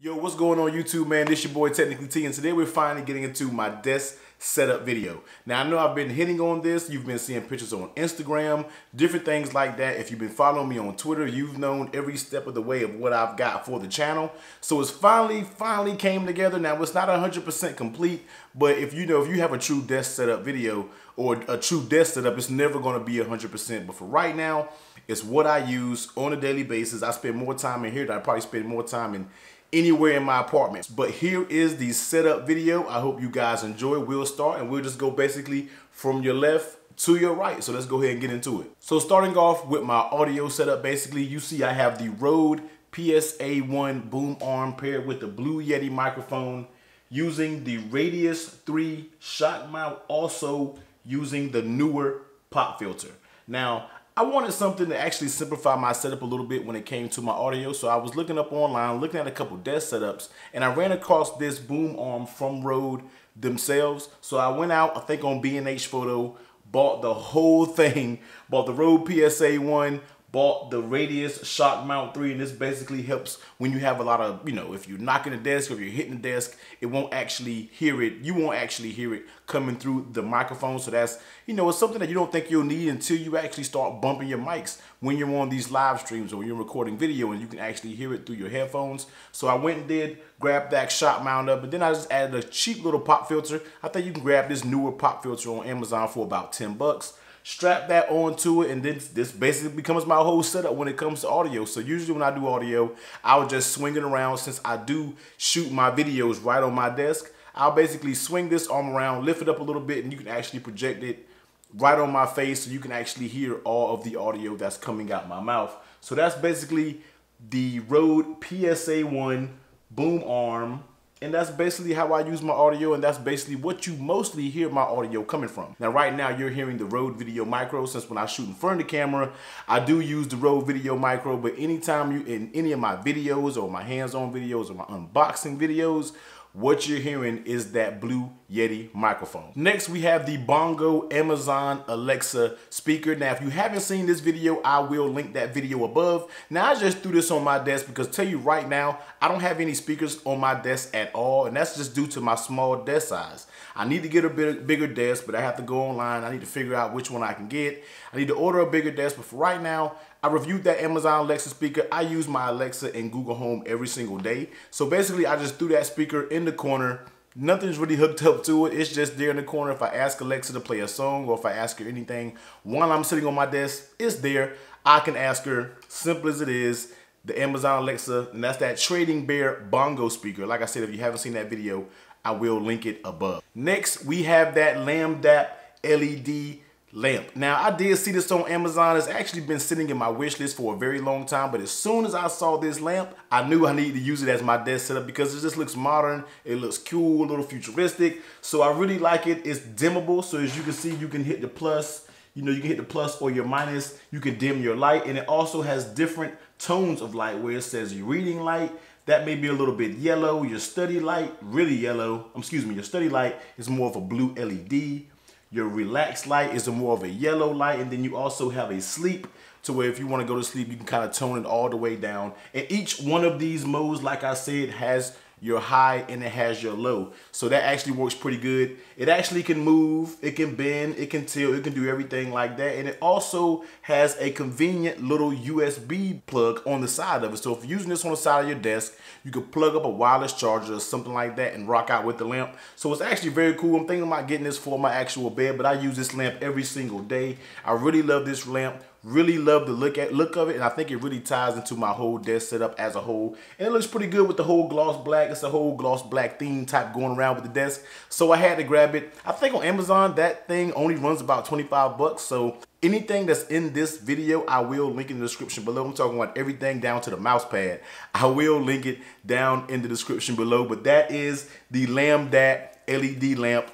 Yo, what's going on YouTube, man? This your boy TechnicallyTee, and today we're finally getting into my desk setup video. Now, I know I've been hitting on this. You've been seeing pictures on Instagram, different things like that. If you've been following me on Twitter, you've known every step of the way of what I've got for the channel. So it's finally came together. Now, it's not 100% complete, but if you have a true desk setup video or a true desk setup, it's never going to be 100%. But for right now, it's what I use on a daily basis. I spend more time in here than I probably spend more time in anywhere in my apartment. But here is the setup video. I hope you guys enjoy. We'll start and we'll just go basically from your left to your right. So let's go ahead and get into it. So starting off with my audio setup, basically you see I have the Rode PSA-1 boom arm paired with the Blue Yeti microphone, using the Radius 3 shock mount, also using the newer pop filter. Now, I wanted something to actually simplify my setup a little bit when it came to my audio, so I was looking up online, looking at a couple desk setups, and I ran across this boom arm from Rode themselves. So I went out, I think on B&H Photo, bought the whole thing, bought the Rode PSA-1, bought the Radius shock mount 3, and this basically helps when you have a lot of, if you're knocking the desk or if you're hitting the desk, it won't actually hear it. You won't actually hear it coming through the microphone. So that's, it's something that you don't think you'll need until you actually start bumping your mics when you're on these live streams or you're recording video and you can actually hear it through your headphones. So I went and grabbed that shock mount up, but then I just added a cheap little pop filter. I think you can grab this newer pop filter on Amazon for about 10 bucks. Strap that onto it, and then this basically becomes my whole setup when it comes to audio. So usually when I do audio, I would just swing it around. Since I do shoot my videos right on my desk, I'll basically swing this arm around, lift it up a little bit, and you can actually project it right on my face so you can actually hear all of the audio that's coming out my mouth. So that's basically the Rode PSA-1 boom arm. And that's basically how I use my audio, and that's basically what you mostly hear my audio coming from. Now, right now, you're hearing the Rode Video Micro, since when I shoot in front of the camera, I do use the Rode Video Micro, but anytime you in any of my videos or my hands-on videos or my unboxing videos, what you're hearing is that Blue Yeti microphone. Next, we have the Bongo Amazon Alexa speaker. Now, if you haven't seen this video, I will link that video above. Now, I just threw this on my desk because, tell you right now, I don't have any speakers on my desk at all, and that's just due to my small desk size. I need to get a bigger desk, but I have to go online. I need to figure out which one I can get. I need to order a bigger desk, but for right now, I reviewed that Amazon Alexa speaker. I use my Alexa and Google Home every single day. So basically, I just threw that speaker in the corner. Nothing's really hooked up to it. It's just there in the corner. If I ask Alexa to play a song or if I ask her anything while I'm sitting on my desk, it's there. I can ask her, simple as it is, the Amazon Alexa, and that's that Trading Bear Bongo speaker. Like I said, if you haven't seen that video, I will link it above. Next, we have that LampDap LED lamp. Now, I did see this on Amazon. It's actually been sitting in my wish list for a very long time, but as soon as I saw this lamp, I knew I needed to use it as my desk setup because it just looks modern, it looks cool, a little futuristic. So I really like it. It's dimmable, so as you can see, you can hit the plus, you can hit the plus or your minus, you can dim your light, and it also has different tones of light where it says your reading light, that may be a little bit yellow, your study light, really yellow, your study light is more of a blue LED. Your relaxed light is more of a yellow light, and then you also have a sleep to where if you want to go to sleep, you can kind of tone it all the way down. And each one of these modes, like I said, has your high and it has your low. So that actually works pretty good. It actually can move, it can bend, it can tilt, it can do everything like that. And it also has a convenient little USB plug on the side of it. So if you're using this on the side of your desk, you can plug up a wireless charger or something like that and rock out with the lamp. So it's actually very cool. I'm thinking about getting this for my actual bed, but I use this lamp every single day. I really love this lamp. Really love the look of it, and I think it really ties into my whole desk setup as a whole. And it looks pretty good with the whole gloss black. It's a whole gloss black theme type going around with the desk. So I had to grab it. I think on Amazon, that thing only runs about 25 bucks. So anything that's in this video, I will link in the description below. I'm talking about everything down to the mouse pad. I will link it down in the description below. But that is the LampDap LED lamp.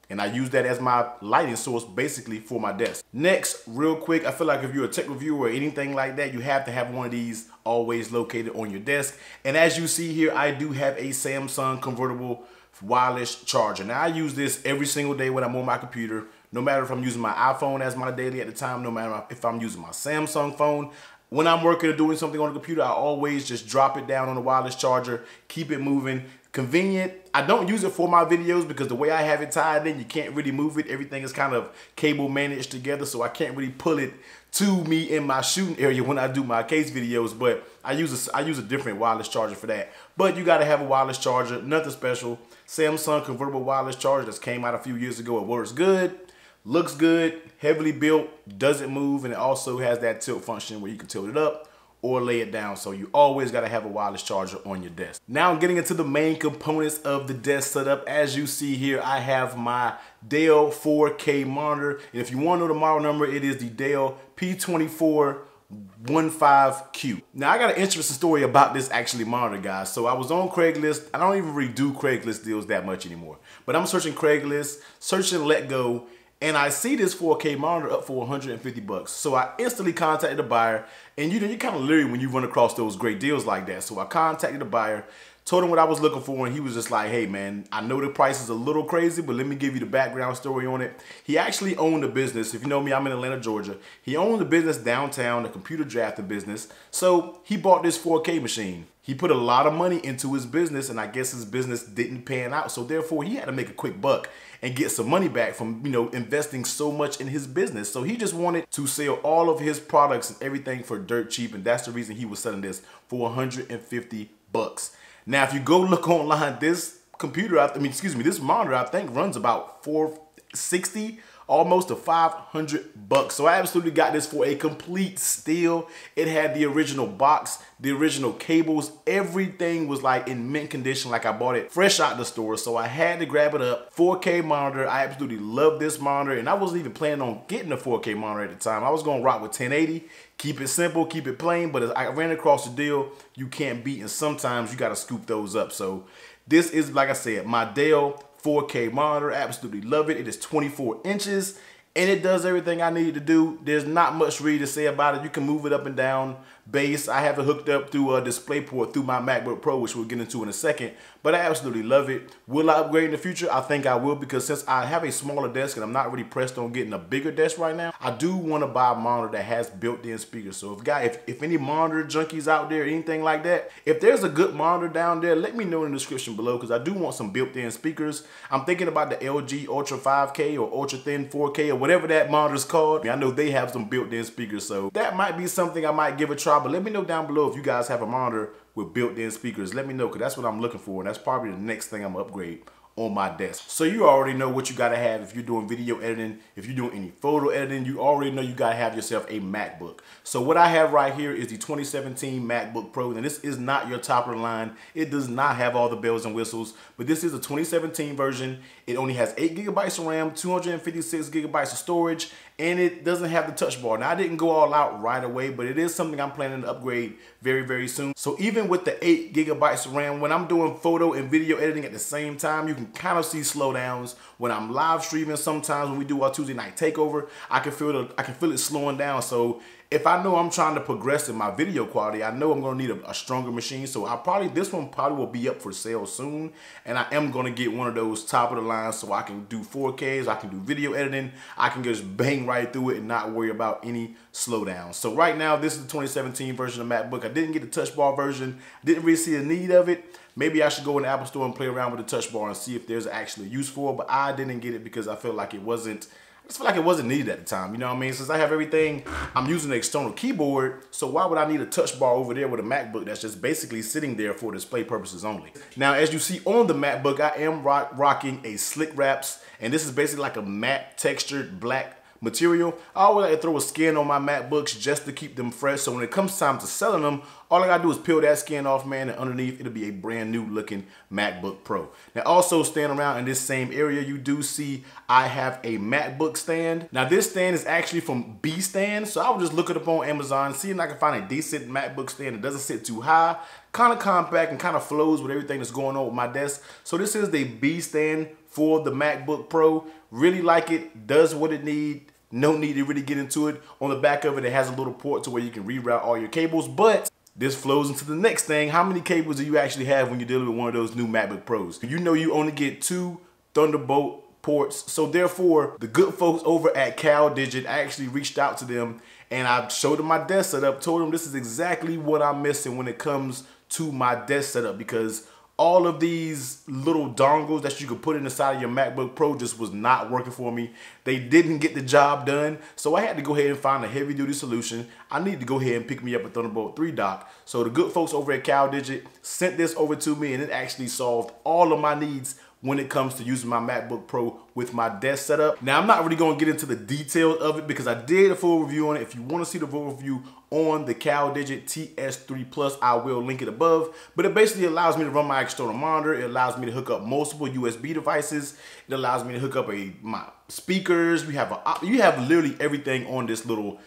And I use that as my lighting source basically for my desk. Next, real quick, I feel like if you're a tech reviewer or anything like that, you have to have one of these always located on your desk. And as you see here, I do have a Samsung convertible wireless charger. Now, I use this every single day when I'm on my computer. No matter if I'm using my iPhone as my daily at the time, no matter if I'm using my Samsung phone, When I'm working or doing something on the computer, I always just drop it down on the wireless charger, keep it moving. Convenient. I don't use it for my videos because the way I have it tied in, you can't really move it. Everything is kind of cable managed together, so I can't really pull it to me in my shooting area when I do my case videos, but I use a different wireless charger for that. But you gotta have a wireless charger, nothing special. Samsung convertible wireless charger that came out a few years ago. It works good, looks good, heavily built, doesn't move, and it also has that tilt function where you can tilt it up or lay it down. So you always gotta have a wireless charger on your desk. Now getting into the main components of the desk setup. As you see here, I have my Dell 4K monitor. And if you wanna know the model number, it is the Dell P2415Q. Now I got an interesting story about this monitor, guys. So I was on Craigslist. I don't even really do Craigslist deals that much anymore, but I'm searching Craigslist, searching Let Go, and I see this 4K monitor up for 150 bucks. So I instantly contacted the buyer, and you kind of leery when you run across those great deals like that. So I contacted the buyer, told him what I was looking for, and he was just like, hey man, I know the price is a little crazy, but let me give you the background story on it. He actually owned a business. If you know me, I'm in Atlanta, Georgia. He owned a business downtown, a computer drafting business. So he bought this 4K machine. He put a lot of money into his business, and I guess his business didn't pan out. So therefore, he had to make a quick buck and get some money back from, investing so much in his business. So he just wanted to sell all of his products and everything for dirt cheap, and that's the reason he was selling this for 150 bucks. Now, if you go look online, this this monitor, I think runs about $460, almost to 500 bucks. So I absolutely got this for a complete steal. It had the original box, the original cables, everything was like in mint condition, like I bought it fresh out the store. So I had to grab it up. 4K monitor. I absolutely love this monitor, and I wasn't even planning on getting a 4K monitor at the time. I was gonna rock with 1080, keep it simple, keep it plain, but as I ran across the deal you can't beat, and sometimes you gotta scoop those up. So this is, like I said, my Dell 4K monitor. Absolutely love it. It is 24 inches and it does everything I needed to do. There's not much really to say about it. You can move it up and down base. I have it hooked up through a DisplayPort through my MacBook Pro, which we'll get into in a second, but I absolutely love it. Will I upgrade in the future? I think I will, because since I have a smaller desk and I'm not really pressed on getting a bigger desk right now, I do want to buy a monitor that has built-in speakers. So if any monitor junkies out there, anything like that, if there's a good monitor down there, let me know in the description below, because I do want some built-in speakers. I'm thinking about the LG Ultra 5K or Ultra Thin 4K or whatever that monitor's called. I know they have some built-in speakers, so that might be something I might give a try. But let me know down below if you guys have a monitor with built-in speakers. Let me know, because that's what I'm looking for, and that's probably the next thing I'm gonna upgrade on my desk. So you already know what you gotta have if you're doing video editing, if you're doing any photo editing. You already know you gotta have yourself a MacBook. So what I have right here is the 2017 MacBook Pro, and this is not your top of the line. It does not have all the bells and whistles, but this is a 2017 version. It only has 8 gigabytes of RAM, 256 gigabytes of storage, and it doesn't have the touch bar. Now I didn't go all out right away, but it is something I'm planning to upgrade very, very soon. So even with the 8 gigabytes of RAM, when I'm doing photo and video editing at the same time, you can kind of see slowdowns. When I'm live streaming, sometimes when we do our Tuesday night takeover, I can feel it slowing down. So if I know I'm trying to progress in my video quality, I know I'm gonna need a stronger machine. So this one probably will be up for sale soon, and I am gonna get one of those top of the line so I can do 4Ks, I can do video editing, I can just bang right through it and not worry about any slowdowns. So right now, this is the 2017 version of MacBook. I didn't get the touch bar version, didn't really see a need of it. Maybe I should go in the Apple Store and play around with the touch bar and see if there's actually use for it, but I didn't get it because I felt like I just feel like it wasn't needed at the time. You know what I mean? Since I have everything, I'm using an external keyboard, so why would I need a touch bar over there with a MacBook that's just basically sitting there for display purposes only? Now, as you see on the MacBook, I am rocking a Slick Wraps, and this is basically like a matte textured black material. I always like to throw a skin on my MacBooks just to keep them fresh, so when it comes time to selling them, all I gotta do is peel that skin off, man, and underneath it'll be a brand new looking MacBook Pro. Now, also staying around in this same area, you do see I have a MacBook stand. Now, this stand is actually from B Stand, so I will just look it up on Amazon, see if I can find a decent MacBook stand that doesn't sit too high, kind of compact, and kind of flows with everything that's going on with my desk. So this is the B Stand for the MacBook Pro. Really like it, does what it needs. No need to really get into it. On the back of it, it has a little port to where you can reroute all your cables, but this flows into the next thing. How many cables do you actually have when you're dealing with one of those new MacBook Pros? You know you only get 2 Thunderbolt ports, so therefore the good folks over at CalDigit, I actually reached out to them and I showed him my desk setup, told him this is exactly what I'm missing when it comes to my desk setup, because all of these little dongles that you could put in the side of your MacBook Pro just was not working for me. They didn't get the job done. So I had to go ahead and find a heavy duty solution. I need to go ahead and pick me up a Thunderbolt 3 dock. So the good folks over at CalDigit sent this over to me, and it actually solved all of my needs when it comes to using my MacBook Pro with my desk setup. Now, I'm not really gonna get into the details of it because I did a full review on it. If you wanna see the full review on the CalDigit TS3 Plus, I will link it above. But it basically allows me to run my external monitor. It allows me to hook up multiple USB devices. It allows me to hook up my speakers. You have literally everything on this little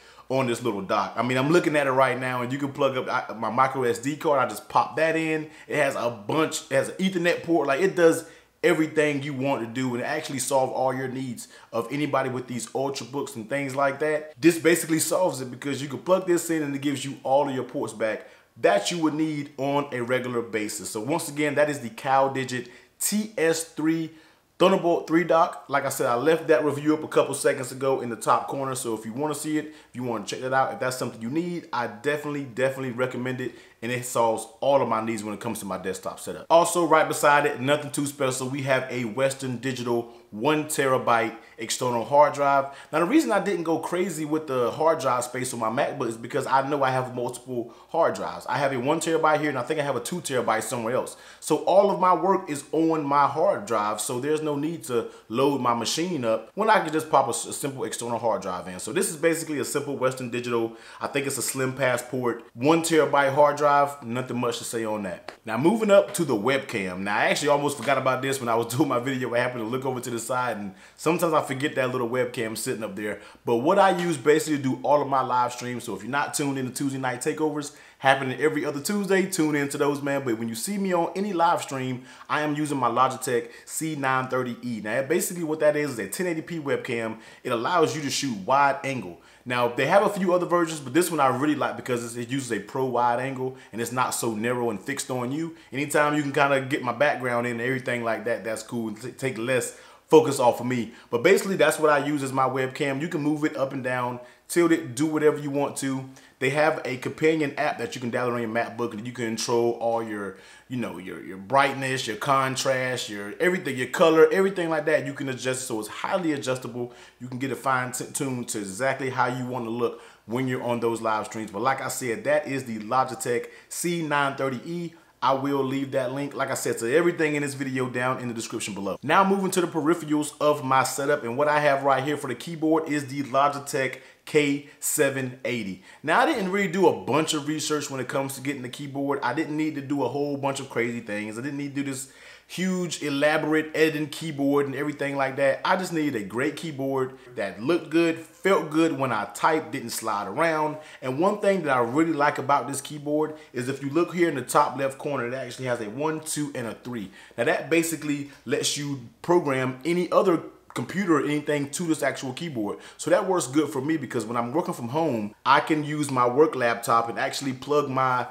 dock. I mean, I'm looking at it right now, and you can plug up my micro SD card. I just pop that in. It has it has an Ethernet port. Like, it does everything you want to do and actually solve all your needs of anybody with these Ultrabooks and things like that. This basically solves it because you can plug this in and it gives you all of your ports back that you would need on a regular basis. So once again, that is the CalDigit TS3 Thunderbolt 3 dock. Like I said, I left that review up a couple seconds ago in the top corner. So if you want to see it, if you want to check that out, if that's something you need, I definitely recommend it. And it solves all of my needs when it comes to my desktop setup. Also, right beside it, nothing too special, we have a Western Digital 1 terabyte external hard drive. Now, the reason I didn't go crazy with the hard drive space on my MacBook is because I know I have multiple hard drives. I have a 1 terabyte here, and I think I have a 2 terabyte somewhere else. So all of my work is on my hard drive, so there's no need to load my machine up when I can just pop a simple external hard drive in. So this is basically a simple Western Digital, I think it's a Slim Passport, 1 terabyte hard drive. Nothing much to say on that. Now, moving up to the webcam. Now, I actually almost forgot about this when I was doing my video. I happened to look over to the side, and sometimes I forget that little webcam sitting up there. But what I use basically to do all of my live streams, so if you're not tuned in to Tuesday night takeovers, happening every other Tuesday, tune into those, man. But when you see me on any live stream, I am using my Logitech C930E. Now, basically what that is a 1080p webcam. It allows you to shoot wide angle. Now, they have a few other versions, but this one I really like because it uses a pro wide angle and it's not so narrow and fixed on you. Anytime you can kind of get my background in and everything like that, that's cool. Take less focus off of me. But basically, that's what I use as my webcam. You can move it up and down, tilt it, do whatever you want to. They have a companion app that you can download on your MacBook, and you can control all your, your brightness, your contrast, your everything, your color, everything like that. You can adjust, so it's highly adjustable. You can get it fine-tuned to exactly how you want to look when you're on those live streams. But like I said, that is the Logitech C930E. I will leave that link, like I said, to everything in this video down in the description below. Now moving to the peripherals of my setup, and what I have right here for the keyboard is the Logitech K780. Now, I didn't really do a bunch of research when it comes to getting the keyboard. I didn't need to do a whole bunch of crazy things. I didn't need to do this huge, elaborate editing keyboard and everything like that. I just needed a great keyboard that looked good, felt good when I typed, didn't slide around. And one thing that I really like about this keyboard is if you look here in the top left corner, it actually has a 1, 2, and a 3. Now, that basically lets you program any other computer or anything to this actual keyboard. So that works good for me because when I'm working from home, I can use my work laptop and actually plug my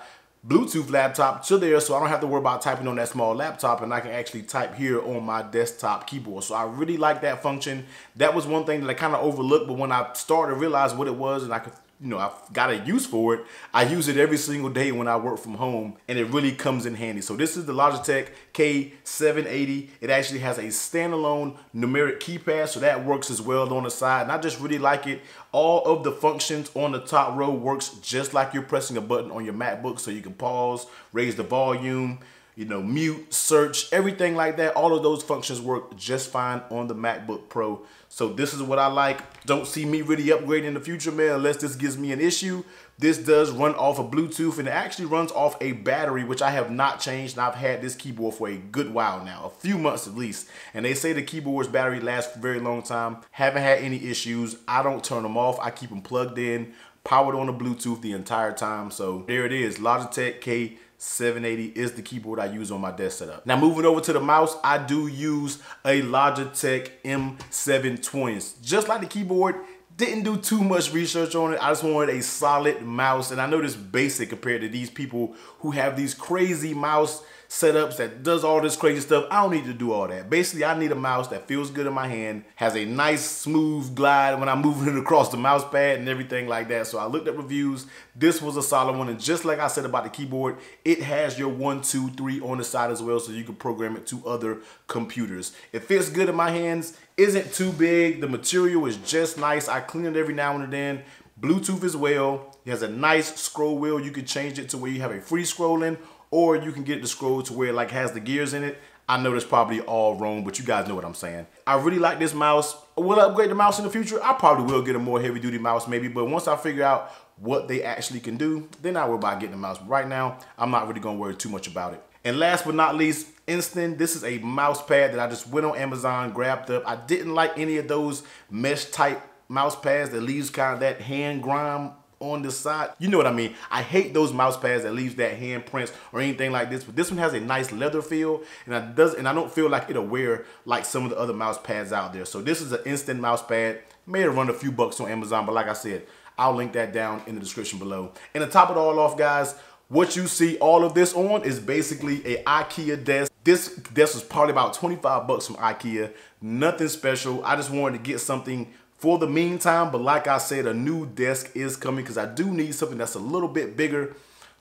Bluetooth laptop to there, so I don't have to worry about typing on that small laptop, and I can actually type here on my desktop keyboard. So I really like that function. That was one thing that I kind of overlooked, but when I started to realize what it was and I could, I've got a use for it, I use it every single day when I work from home, and it really comes in handy. So this is the Logitech K780. It actually has a standalone numeric keypad, so that works as well on the side, and I just really like it. All of the functions on the top row works just like you're pressing a button on your MacBook, so you can pause, raise the volume, mute, search, everything like that. All of those functions work just fine on the MacBook Pro. So this is what I like. Don't see me really upgrading in the future, man, unless this gives me an issue. This does run off of Bluetooth, and it actually runs off a battery, which I have not changed. And I've had this keyboard for a good while now, a few months at least. And they say the keyboard's battery lasts for a very long time. Haven't had any issues. I don't turn them off. I keep them plugged in, powered on the Bluetooth the entire time. So there it is, Logitech K780 is the keyboard I use on my desk setup. Now moving over to the mouse, I do use a Logitech M720. Just like the keyboard, didn't do too much research on it. I just wanted a solid mouse, and I know this basic compared to these people who have these crazy mouse setups that does all this crazy stuff. I don't need to do all that. Basically, I need a mouse that feels good in my hand, has a nice smooth glide when I'm moving it across the mouse pad and everything like that. So I looked at reviews. This was a solid one, and just like I said about the keyboard, it has your 1, 2, 3 on the side as well, so you can program it to other computers. It fits good in my hands, isn't too big. The material is just nice. I clean it every now and then. Bluetooth as well. It has a nice scroll wheel. You can change it to where you have a free scrolling, or you can get the scroll to where it like has the gears in it. I know that's probably all wrong, but you guys know what I'm saying. I really like this mouse. Will I upgrade the mouse in the future? I probably will get a more heavy duty mouse maybe, but once I figure out what they actually can do, then I will buy getting the mouse. But right now, I'm not really gonna worry too much about it. And last but not least, Instant. This is a mouse pad that I just went on Amazon, grabbed up. I didn't like any of those mesh type mouse pads that leaves kind of that hand grime on the side. You know what I mean? I hate those mouse pads that leaves that hand prints or anything like this, but this one has a nice leather feel, and I don't feel like it'll wear like some of the other mouse pads out there. So this is an Instant mouse pad. May have run a few bucks on Amazon, but like I said, I'll link that down in the description below. And to top it all off, guys, what you see all of this on is basically a IKEA desk. This desk was probably about 25 bucks from IKEA. Nothing special. I just wanted to get something for the meantime, but like I said, a new desk is coming because I do need something that's a little bit bigger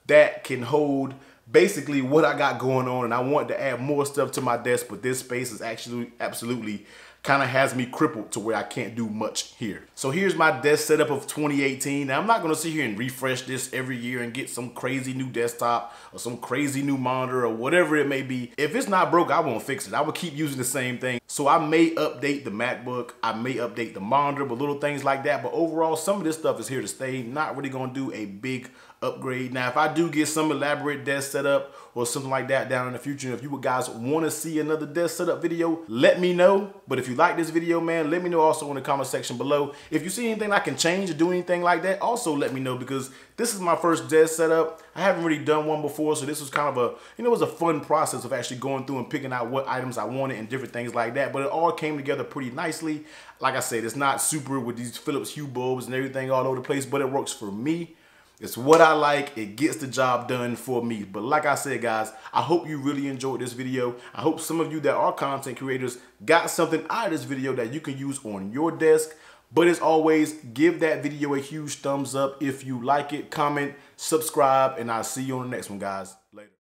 that can hold basically what I got going on, and I want to add more stuff to my desk, but this space is actually absolutely kind of has me crippled to where I can't do much here. So here's my desk setup of 2018. Now I'm not gonna sit here and refresh this every year and get some crazy new desktop or some crazy new monitor or whatever it may be. If it's not broke, I won't fix it. I will keep using the same thing. So I may update the MacBook, I may update the monitor, but little things like that. But overall, some of this stuff is here to stay. Not really gonna do a big upgrade. Now, if I do get some elaborate desk setup or something like that down in the future, if you guys want to see another desk setup video, let me know. But if you like this video, man, let me know also in the comment section below. If you see anything I can change or do anything like that, also let me know, because this is my first desk setup. I haven't really done one before, so this was kind of a, it was a fun process of actually going through and picking out what items I wanted and different things like that. But it all came together pretty nicely. Like I said, it's not super with these Philips Hue bulbs and everything all over the place, but it works for me. It's what I like. It gets the job done for me. But like I said, guys, I hope you really enjoyed this video. I hope some of you that are content creators got something out of this video that you can use on your desk. But as always, give that video a huge thumbs up if you like it, comment, subscribe, and I'll see you on the next one, guys. Later.